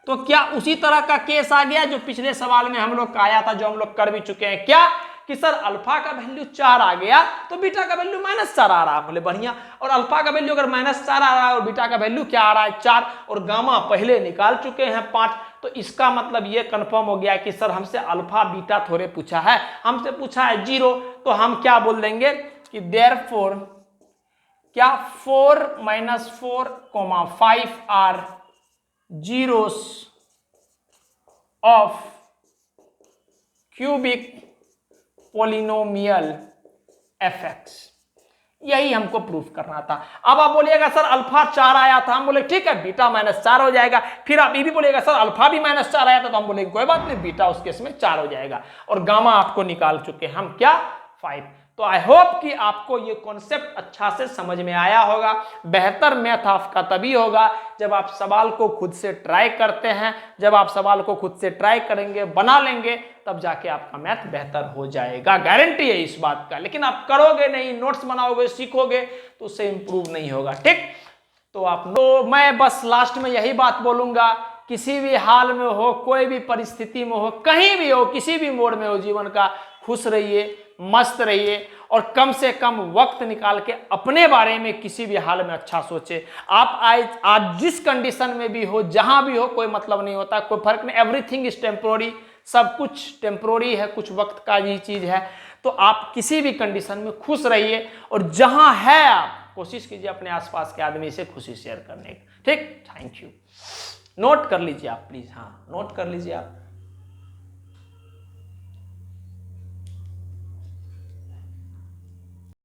तो क्या उसी तरह का केस आ गया जो पिछले सवाल में हम लोग का आया था, जो हम लोग कर भी चुके हैं, क्या कि सर अल्फा का वैल्यू 4 आ गया तो बीटा का वैल्यू -4 आ रहा है, बोले बढ़िया। और अल्फा का वैल्यू अगर -4 आ रहा है और बीटा का वैल्यू क्या आ रहा है 4, और गामा पहले निकाल चुके हैं 5, तो इसका मतलब ये कंफर्म हो गया कि सर हमसे अल्फा बीटा थोड़े पूछा है, हमसे पूछा है 0, तो हम क्या बोल देंगे कि देयरफॉर क्या 4 - 4, 5 are zeros of cubic polynomial fx। यही हमको प्रूफ करना था। अब आप बोलिएगा सर अल्फा 4 आया था, हम बोले ठीक है बीटा -4 हो जाएगा। फिर आप ये भी बोलिएगा सर अल्फा भी -4 आया था, तो हम बोलेंगे कोई बात नहीं, बीटा उस केस में 4 हो जाएगा। और गामा आपको निकाल चुके हैं हम क्या 5। तो आई होप कि आपको ये कॉन्सेप्ट अच्छा से समझ में आया होगा। बेहतर मैथ आपका तभी होगा जब आप सवाल को खुद से ट्राई करते हैं। जब आप सवाल को खुद से ट्राई करेंगे, बना लेंगे, तब जाके आपका मैथ बेहतर हो जाएगा, गारंटी है इस बात का। लेकिन आप करोगे नहीं, नोट्स बनाओगे, सीखोगे, तो उससे इंप्रूव नहीं होगा। ठीक, तो मैं बस लास्ट में यही बात बोलूंगा, किसी भी हाल में हो, कोई भी परिस्थिति में हो, कहीं भी हो, किसी भी मोड़ में हो जीवन का, खुश रहिए, मस्त रहिए और कम से कम वक्त निकाल के अपने बारे में किसी भी हाल में अच्छा सोचे। आप आज जिस कंडीशन में भी हो, जहां भी हो, कोई मतलब नहीं होता, कोई फर्क नहीं। एवरीथिंग इज टेम्पोररी, सब कुछ टेम्पोररी है, कुछ वक्त का ही चीज है। तो आप किसी भी कंडीशन में खुश रहिए और जहां है आप कोशिश कीजिए अपने आसपास के आदमी से खुशी शेयर करने की। ठीक, थैंक यू। नोट कर लीजिए आप प्लीज, हाँ नोट कर लीजिए आप।